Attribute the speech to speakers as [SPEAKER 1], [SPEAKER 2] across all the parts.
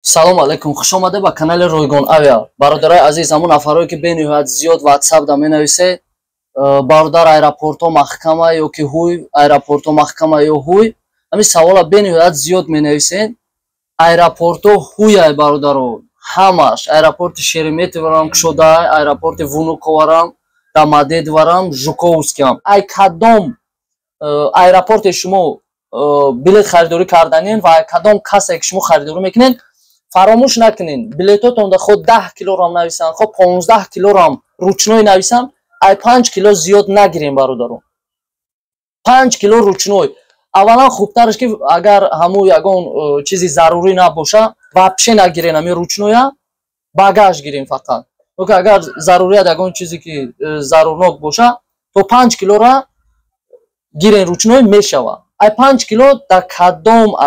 [SPEAKER 1] Салом алейкум, хуш омада ба канали Ройгон Авиа. Бародарои азиз, ҳамон нафароне ки бениҳоят зиёд WhatsApp-да менависед, бародар аэропортҳо маҳкама ё ки ҳуй, аэропортҳо маҳкама ё ҳуй, ҳамин савола бениҳоят зиёд менависед. Аэропортҳо ҳуяй бародаро, ҳамаш, аэропорти Шереметьеварам кушодай, аэропорти Внуковарам, Домодедоварам, Жуковскиам. Ай кадом аэропорте шумо билет харидорӣ карданин ва ай кадом касе ки шумо харидорӣ мекунед, фаромӯш накунед, билетотонда хо 10 килорам нависан, хо 15 килорам ручной нависан, ай 5 кило зиёд нагирем бародаро. 5 кило ручной. Аввалан хубтараш ки агар ҳамун ягон чизи зарурӣ набоша, вообще нагирен ами ручноя, багаж гирем фақат. Ки агар зарурiyat ягон чизе ки зарурнок боша, то 5 килора гирен ручной мешава. Ай 5 кило дар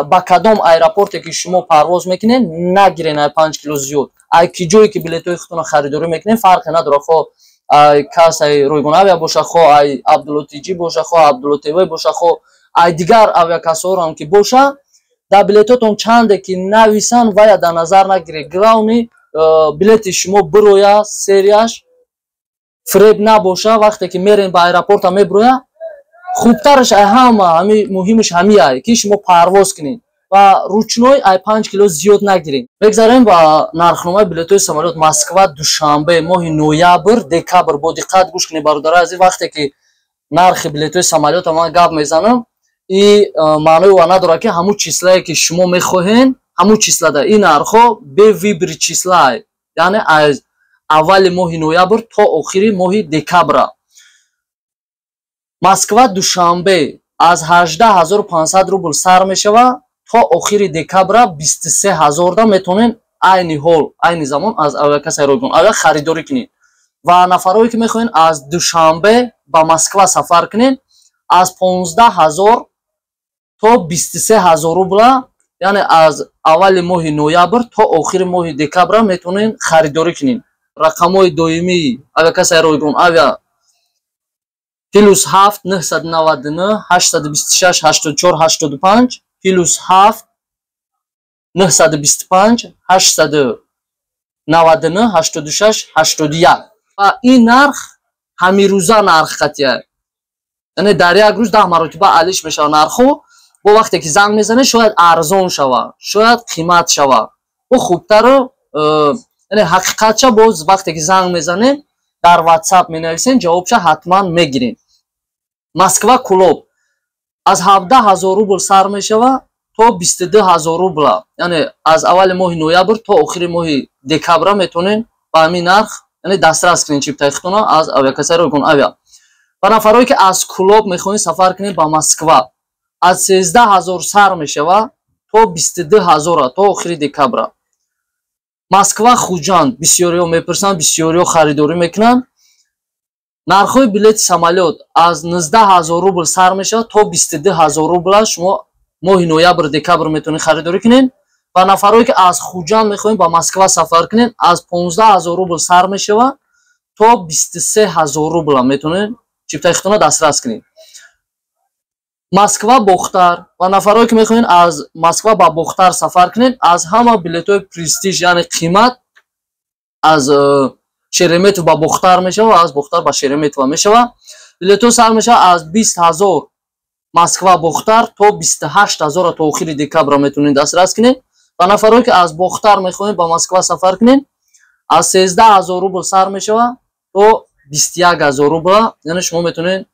[SPEAKER 1] ба кадом аэропорте ки шумо парвоз мекунед, нагирен ай 5 кило зиёд. Ай ки ҷое ки билетои худтона харидорӣ мекунед, фарқе надорад, хо ай кас ай Ройгон Авиа боша, хо ай Абдуллотиҷӣ боша, хо Абдуллотиҷӣ боша, хо ай дигар авиакасорам ки боша, дар билетотон чанде ки нависан, вая дар назар нагиред. Главни билети шумо бироя, серияш фреб набоша, вақте ки мерен ба аэропорта мебироя. Хубтараш ай ҳама, ҳами муҳимаш ҳамияй ки шумо парвоз кунед ва ручной ай 5 кило зиёд нагиред. Бегзарем ба нархномаи билетои самолёт Москва душанбе моҳи ноябр, декабр. Бо диққат гӯш кунед бародари азиз, вақте ки нархи билетои самолёта ман гап мезанам, и маънои ва надорад ки ҳамун числае ки шумо мехоҳед, ҳамун числада ин нархҳо бе вибри числае, яъне аз аввали моҳи ноябр то охири моҳи декабра. Москва душанбе аз 18500 рубл сар мешава то охири декабра 23000 да метавонед айни ҳол, айни замон аз авиакасаи Ройгон Авиа харидорӣ кунед. Ва нафарое ки мехоҳед аз душанбе ба Москва сафар кунед, аз 15000 то 23000 рубла, яъне аз аввали моҳи ноябр то охири моҳи декабра метавонед харидорӣ кунед. Рақамҳои доимии авиакасаи Ройгон Авиа +7 999 826 84 85 +7 925 899 86 81. ва ин нарх ҳамирӯза нарх қатия, яъне дар як рӯз 10 маротиба алиш мешава нархҳо. бо вақте ки занг мезанед, шояд арзон шава, шояд қимат шава. бо хубтаро, яъне ҳақиқатша боз вақте ки занг мезанед, дар WhatsApp менависен, ҷавобша ҳатман мегирем. Москва Кулоб аз 17000 рубл сар мешава то 22000 рубла, яъне аз аввали моҳи ноябр то охири моҳи декабра метавонед ба ҳамин нарх, яъне дастрас кунед чиптаи худтона аз авиакасаи Ройгон Авиа. Ва нафароне ки аз Кулоб мехоҳед сафар кунед ба Москва, аз 13000 сар мешава то 22000 то охири декабра. Москва Хуҷанд бисёриҳо мепурсанд, бисёриҳо харидорӣ мекунанд. нархҳои билети самолёт аз 19000 рубл сар мешавад то 22000 рубла шумо моҳи ноябр, декабр метавонед харидорӣ кунед. ва нафароне ки аз Хуҷанд мехоҳед ба Москва сафар кунед, аз 15000 рубл сар мешавад то 23000 рубла метавонед чиптаи худтона дастрас кунед. Москва Бохтар ва нафароне ки мехоҳед аз Москва ба Бохтар сафар кунед, аз ҳама билетои престиж, яъне қимат, аз Шереметьево ба Бохтар мешава, аз Бохтар ба Шереметьево мешава. Билето сар мешава аз 20000 Москва Бохтар то 28000 то охири декабра метавонед дастрас кунед. ва нафароне ки аз Бохтар мехоҳед ба Москва сафар кунед, аз 13000 рубл сар мешава то 21000 рубла, яъне шумо метавонед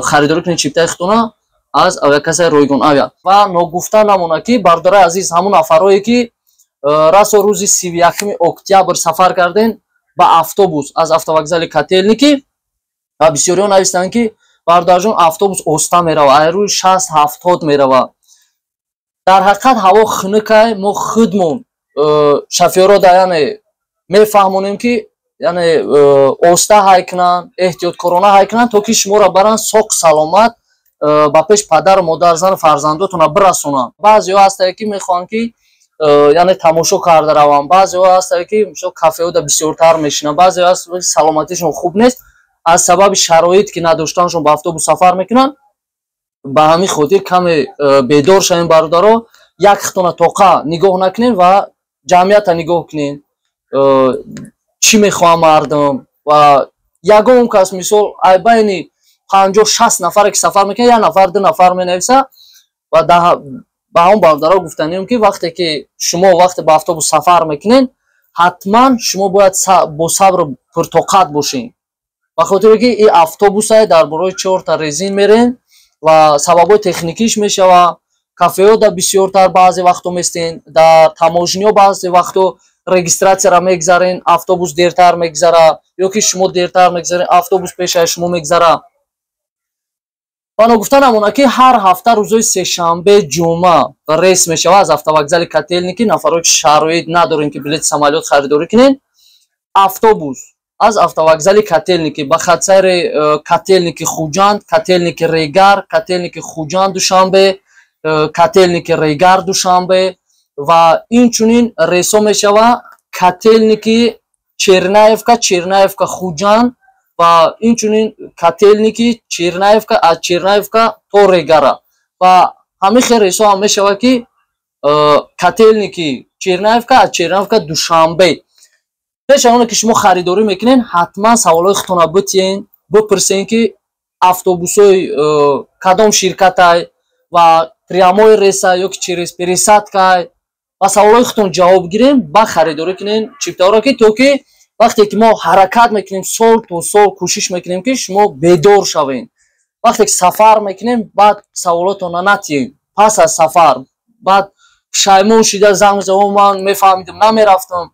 [SPEAKER 1] харидорӣ кунед чиптаи худтона аз авиакасаи Ройгон Авиа. ва ногуфта намона ки бародари азиз, ҳамон нафарое ки расо рӯзи 31 октябр сафар карден ба автобус аз автовокзали Котельники, ва бисёриҳо навистанд ки бародарҷон автобус оста мерава, ай рӯи 60-70 мерава. дар ҳақиқат ҳаво хунукай, мо худмон шофёро да яъне мефаҳмонем ки яъне оста ҳай кунанд, эҳтиёткорона ҳай кунанд, то ки шуморо баранд соқ саломат ба пеши падару модар, зану фарзандотона бирасонанд. баъзеҳо ҳастанд ки мехоҳанд ки яъне тамошо карда равам, баъзеҳо ҳастанд ки кафеҳода бисёртар мешинанд, баъзеҳо ҳастанд ки саломатишон хуб нест, аз сабаби шароит ки надоштанашон ба автобус сафар мекунанд. ба ҳамин хотир каме бедор шавем бародаро, як хитона тоқа нигоҳ накунем ва ҷамъията нигоҳ кунед, чӣ мехоҳам мардум ва ягон кас мисол байни 50-60 нафаре ки сафар мекунад, як нафар 2 нафар менависа ва ба ҳамон бародаро гуфтанем ки вақте ки шумо вақте ба автобус сафар мекунед, ҳатман шумо бояд бо сабру пуртоқат бошед, ба хотире ки ин автобусе дар бораи 4 та резин мерен ва сабабҳои техникиш мешава. Кафеҳо да бисёртар баъзе вақто местен, дар таможниҳо баъзе вақто регистратсияра мегзарен, автобус дертар мегзара, ё ки шумо дертар мегзарен, автобус пешаи шумо мегзара. Бано гуфтан ҳамона ки ҳар ҳафта рӯзои сешанбе ҷумъа рейс мешава аз автовокзали Котельники. Нафарои шароит надорен ки билети самолёт харидорӣ кунен, автобус аз автовокзали Котельники ба хатсайри Котельники Хуҷанд, Котельники Регар, Котельники Хуҷанд Душанбе, Котельники Регар Душанбе ва инчунин рейсо мешава Котельники Чернаевка, Чернаевка Хуҷанд ва инчунин Котельники Чернаевка, аз Чернаевка то Регара ва ҳамин хел рейсо ҳам мешава ки Котельники Чернаевка, аз Чернаевка Душанбе. пеш аз оне ки шумо харидорӣ мекунен, ҳатман саволҳои худтонро бипурсен ки автобусҳои кадом ширкатай ва прямои рейса ё ки через пересадкай ва саволҳои худтон ҷавоб гирем, ба харидорӣ кунен чиптаҳоро ки то ки вақте ки мо ҳаракат мекунем, сол то сол кӯшиш мекунем ки шумо бедор шавед. Вақте ки сафар мекунем, баъд саволотонро натиҳем. Пас аз сафар баъд пушаймон шуда занг мезанем, ман мефаҳмидам, намерафтам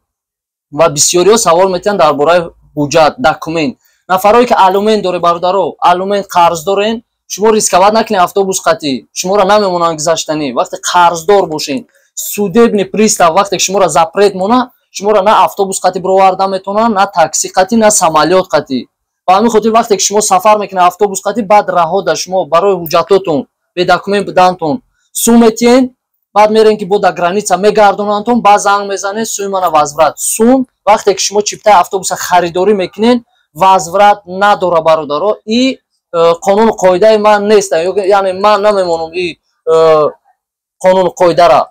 [SPEAKER 1] ва бисёриҳо савол метиҳанд дар бораи ҳуҷҷат, документ. Нафароне ки алумент доред, бародаро, алумент қарз дорен, шумо рисковат накунед автобус қатӣ, шуморо намемонанд гузаштанӣ. Вақте қарздор бошед, судебни пристав вақте ки шуморо запрет мона, шуморо на автобус қатӣ бироварда метавонанд, на такси қатӣ, на самолёт қатӣ. ба ҳамин хотир вақте ки шумо сафар мекунед автобус қатӣ, баъд раҳода шумо барои ҳуҷҷатотон бе документ будантон су метиҳед, баъд мерен ки бо да граница мегардонандтон, баъд занг мезанед, суи мана возврат. Сум вақте ки шумо чиптаи автобуса харидорӣ мекунед, возврат надора бародаро. И қонуну қоидаи ман нест, яъне ман намемонам и қонуну қоидара.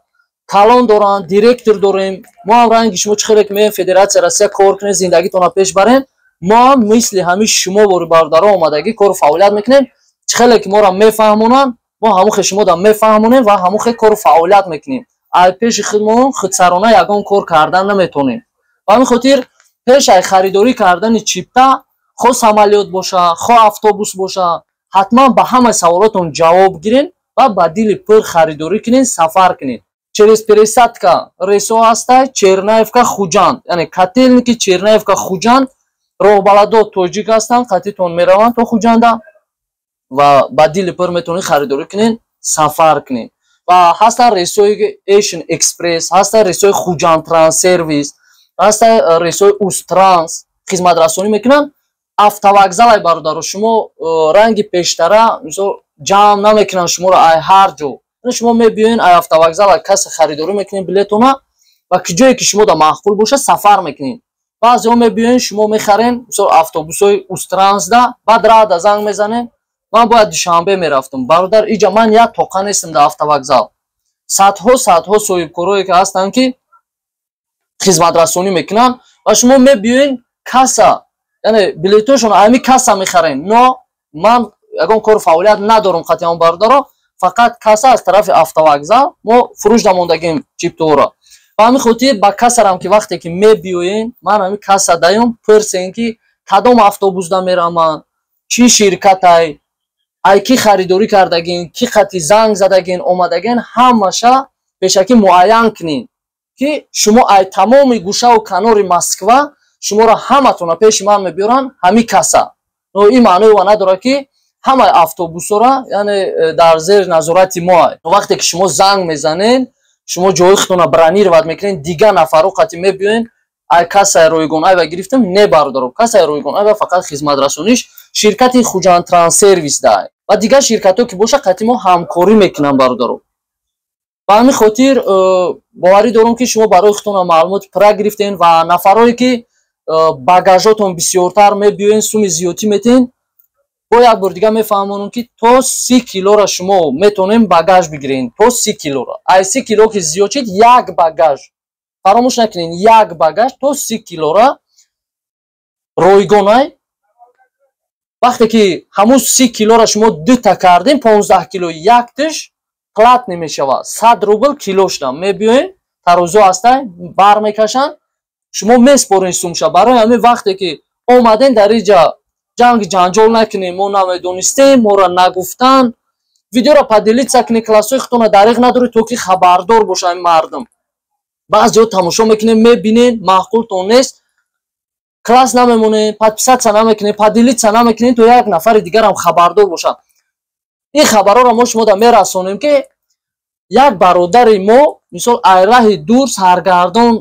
[SPEAKER 1] Калон доранд, директор дорем. Мо ҳам ранги шумо чӣ хеле ки меем Федератсияи Россия кор кунед, зиндагитонро пеш барем, мо ҳам мисли ҳамин шумо бори бародаро омадагӣ кору фаъолият мекунем. Чӣ хеле ки моро мефаҳмонанд, мо ҳамон хел шумо да мефаҳмонем ва ҳамон хел кору фаъолият мекунем. аз пеши худмон худсарона ягон кор кардан наметонем. ба ҳамин хотир пеш аз харидорӣ кардани чипта, хо самолёт боша, хо автобус боша, ҳатман ба ҳамаи саволотон ҷавоб гирен ва ба дили пур харидорӣ кунед, сафар кунед. Через пересадка рейсо ҳастай Чернаевка Хуҷанд, яъне Котельники Чернаевка Хуҷанд, роҳбаладо тоҷик ҳастанд, қатитон мераванд то Хуҷанда ва ба дили пур метавонед харидорӣ кунед, сафар кунед. ва ҳастанд рейсои Asian Express, ҳастанд рейсои Хуҷанд Транссервис, ҳастанд рейсои Устранс хизматрасонӣ мекунанд. Автовокзалай бародаро, шумо ранги пештара мисол ҷамъ намекунанд шуморо ай ҳар ҷо. Шумо мебиёед ай автовокзала касе харидорӣ мекунед билетона ва ки ҷое ки шумо да маъқул боша сафар мекунед. баъзеҳо мебиёед шумо мехарен мисол автобусҳои Устрансда, баъд раъда занг мезанед, ман бояд Душанбе мерафтам, бародар иҷа ман як тоқа нестам дар автовокзал. Садҳо соҳибкорое ки ҳастанд ки хизматрасонӣ мекунанд ва шумо мебиёед каса, яъне билетҳоишон ҳамин каса мехарен. Но ман ягон кору фаъолият надорам қатъиян бародаро, фақат каса аз тарафи автовокзал мо фурӯш намондагим чиптаҳоро. ба ҳамин хотир ба касарам ки вақте ки мебиёед, ман ҳамин каса даём пурсен ки кадом автобусда мераман, чӣ ширкатай, ай кӣ харидорӣ кардагин, кӣ қати занг задагин, омадагин, ҳамаша пешакӣ муайян кунед ки шумо ай тамоми гӯшаву канори Москва шуморо ҳаматонро пеши ман мебиёранд ҳамин каса. Но ин маъное ва надорад ки ҳамаи автобусҳоро яъне дар зери назорати мо. Вақте ки шумо занг мезанед, шумо ҷои худтонро бронировать мекунед, дигар нафаро қати мебиёед, ай касаи ройгон айва гирифтам, не бародаро, касаи ройгон айва фақат хизматрасониш ширкати Хуҷанд Транссервис дай ва дигар ширкатҳо ки боша қати мо ҳамкорӣ мекунанд бародаро. ба ҳамин хотир боварӣ дорам ки шумо барои худтонро маълумоти пурра гирифтен ва нафарое ки багажотон бисёртар мебиёед, суми зиёдӣ метиҳед, бо як бор дигар мефаҳмонам ки то 30 килоро шумо метавонем багаж бигиред, то 30 килоро. Ай 30 кило ки зиёд шид, як багаж, фаромӯш накунед як багаж то 30 килора ройгонай вақте ки ҳамун 30 килора шумо дута кардем 15 кило яктиш платне мешавад 100 рубл килошда мебиёем тарозу ҳастай бармекашанд шумо меспорен сумша барои ҳамин вақте ки омаден дар инҷа ҷанг ҷанҷол накунем мо намедонистем моро нагуфтанд видеоро падилитса кунед классои худтона дариқ надоред то ки хабардор бошанд мардум баъз ҷо тамошо мекунем мебинен маъқултон нест класс намемонем подписатсия намекунем падилитсия намекунем то як нафари дигарам хабардор бошад ин хабарҳоро мо шумо да мерасонем ки як бародари мо мисол айраҳи дур саргардон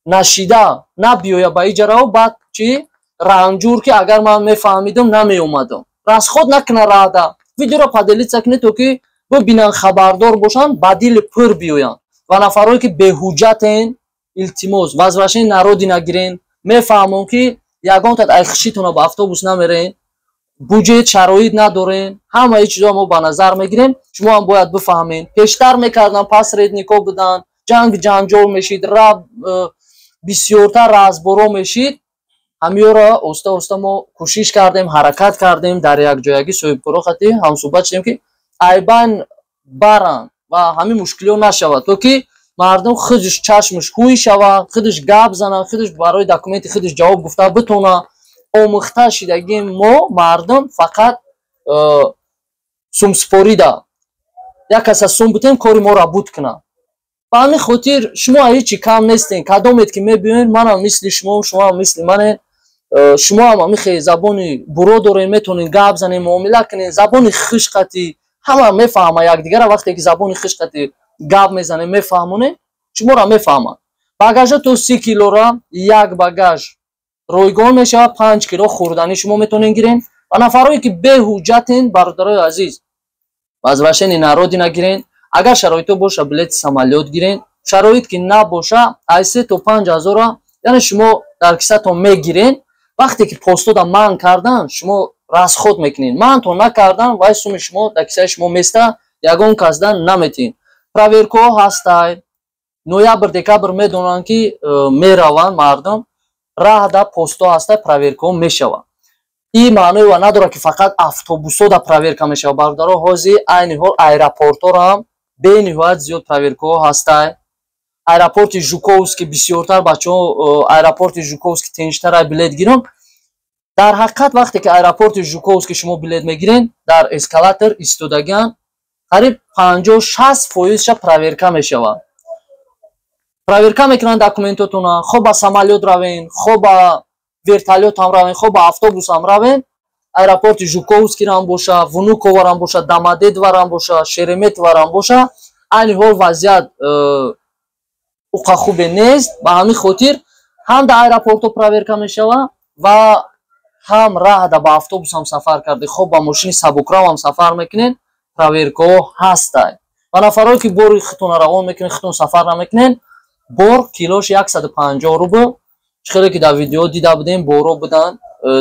[SPEAKER 1] нашида набиёя ба иҷарау баъд чи ранҷур ки агар ман мефаҳмидам намеомадам расход накуна раъда видеоро падилитсия кунед то ки бибинанд хабардор бошанд ба дили пур биёянд ва нафарҳое ки беҳуҷҷатен илтимос возвращение народи нагирен мефаҳмам ки ягонтат айхишитона ба автобус намерен буҷет шароит надорен ҳамаи чизо мо ба назар мегирем шумо ҳам бояд бифаҳмед пештар мекардан пасред никоҳ бидан ҷанг ҷанҷол мешид бисёртар разборо мешид ҳамиёро оста оста мо кӯшиш кардем ҳаракат кардем дар якҷоягӣ соҳибкоро хати ҳамсӯҳбат шудем ки айбан баранд ва ҳамин мушкилиҳо нашавад то ки мардум худиш чашмиш ҳуй шавад худиш гап занад худиш барои документи худиш ҷавоб гуфта битона омӯхта шидагии мо мардум фақат сумспорида як каса сум битем кори моро буд кунад ба ҳамин хотир шумо ҳечи кам нестен кадомед ки мебиёед манам мисли шумо шумоам мисли мане шумоам ҳамихе забони буро дорен метонед гап занед муомила кунед забони хишқати ҳама мефаҳма якдигара вақте ки забони хишқати гап мезанем мефаҳмонем шуморо мефаҳмад багажа то 30 килора як багаж ройгон мешавад 5 кило хӯрданӣ шумо метонед гирен ва нафарҳое ки беҳуҷҷатен бародарои азиз возвращение народи нагирен агар шароито боша билети самолёт гирен шароит ки набоша аз 3 то 5 ҳазора яъне шумо дар кисатон мегирен вақте ки постода манъ кардан шумо расход мекунед манътон накардан вай суми шумо дар кисаи шумо места ягон каздан наметин проверкаҳо ҳастай ноябр декабр медонанд ки мераванд мардум раҳда посто ҳастай проверкаҳо мешаванд ин маъное ва надорад ки фақат автобусҳо да проверка мешавад бародаро ҳозир айни ҳол аэропортҳоро ҳам бениҳоят зиёд проверкаҳо ҳастай аэропорти жуковский бисёртар бачаҳо аэропорти жуковский тинчтарай билет гиранд дар ҳақиқат вақте ки аэропорти жуковский шумо билет мегирен дар эскалатор истодагиан қариб 50-60% проверка мешавад проверка мекунанд документотона хо ба самолёт равен хо ба вертолётам равен хо ба автобусам равен аэропорти жуковскирам боша внуковарам боша домодедоварам боша шереметоварам боша айни ҳол вазъият уқа хубе нест ба ҳамин хотир ҳам дар аэропортҳо проверка мешавад ва ҳам раҳда ба автобусам сафар карде хо ба мошини сабукравам сафар мекунед проверкаҳо ҳастай ва нафарҳое ки бори худтона равон мекунед худтон сафар намекунед бор килош 150 рубл хеле ки дар видео дида будем боро будан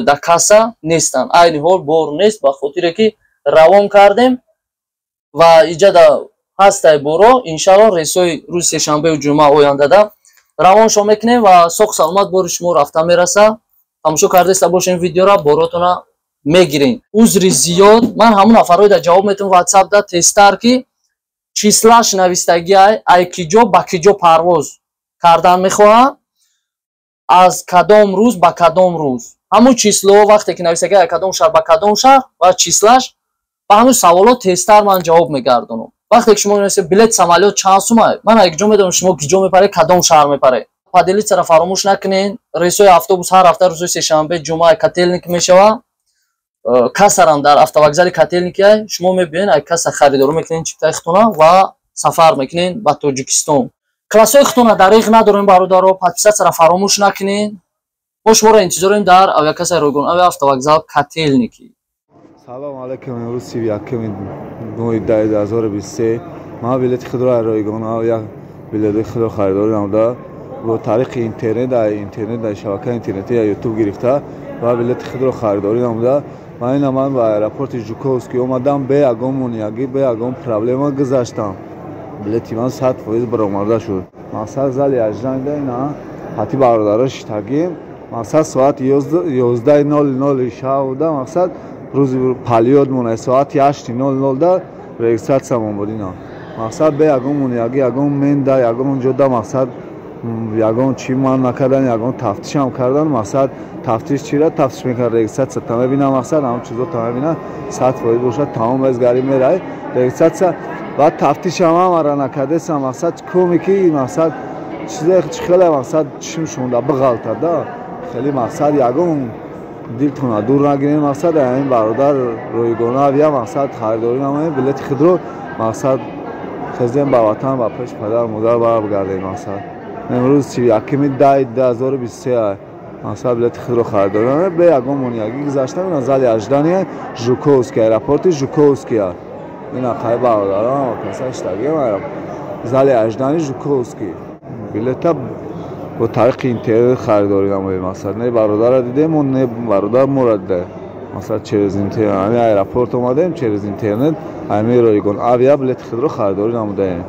[SPEAKER 1] дар касса нестанд айни ҳол бор нест ба хотире ки равон кардем ва иҷада ҳастай боро иншаллоҳ рейсҳои рӯзи сешанбаю ҷумъа ояндада равоншо мекунем ва соғ саломат бори шумо рафта мераса тамошо кардаиста бошем видеора боротона мегирем узри зиёд ман ҳамун нафарҳое да ҷавоб метавам ватсап да тестар ки числаш навистагӣ ай киҷо ба киҷо парвоз кардан мехоҳам аз кадом рӯз ба кадом рӯз ҳамун число вақте ки навистагӣ ай кадом шаҳр ба кадом шаҳр ва числаш ба ҳамун саволот тестар ман ҷавоб мегардонам вақте ки шумо менависед билет самолёт чанд сума ман якҷо медонам шумо киҷо мепаред кадом шаҳр мепаред падилитсара фаромӯш накунед рейсҳои автобус ҳар ҳафта рӯзи сешанбе ҷумъа котелник мешавад касарам дар автовокзали котелники шумо мебиёед ай каса харидорӣ мекунед чиптаи худтона ва сафар мекунед ба тоҷикистон классои худтона дариқ надорем бародаро подписатсияро фаромӯш накунед мо шуморо интизорем дар авиакасаи ройгон ави автовокзал котелники
[SPEAKER 2] салом алайкум имрӯз 31 2023 ман билети худро ройгон авиа билети худро харидорӣ намуда бо тариқи интернет дар шабакаи интернетӣ я ютуб гирифта ва билети худро харидорӣ намуда ва ина ман ба аэропорти жуковский омадам бе ягон монеагӣ бе ягон проблема гузаштам билети ман 100% баромада шуд мақсад зали ажданда ина ҳати бародаро шитагим мақсад соат 11:00 шавда мақсад рӯзи палиёд мона соати 8:00 да регистратсиямон буд ина мақсад бе ягон мунияги ягон менда ягон ҷода мақсад ягон чӣ ман накардан ягон тафтишам кардан мақсад тафтиш чира тафтиш мекард регистратсия та мебина мақсад ҳам чизо та мебина 100% бошад тамом без гари мерай регистратсия баъд тафтишам ҳамара накардеса мақсад кӯме ки мақсад чизе хеле мақсад чишм шунда биғалта да хеле мақсад ягон дилтона дур нагирен мақсад ҳамин бародар рӯйгона авия мақсад харидорӣ намоем билети худро мақсад хезем ба ватан ба пеш падар модар баргардем мақсад امروز 1-10-2023 мақсад билети худро харидорӣ намоем бе ягон монияги гузаштам ина зали аждани жуковский аэропорти жуковский ина қай бародарам каса штагем зали аждани жуковский билета бо тариқи интернет харидорӣ намоем мақсад не бародара дидем не бародар мора диде мақсад через интернет ҳамин аэропорт омадем через интернет ҳамин ройгон авиа билети худро харидорӣ намудаем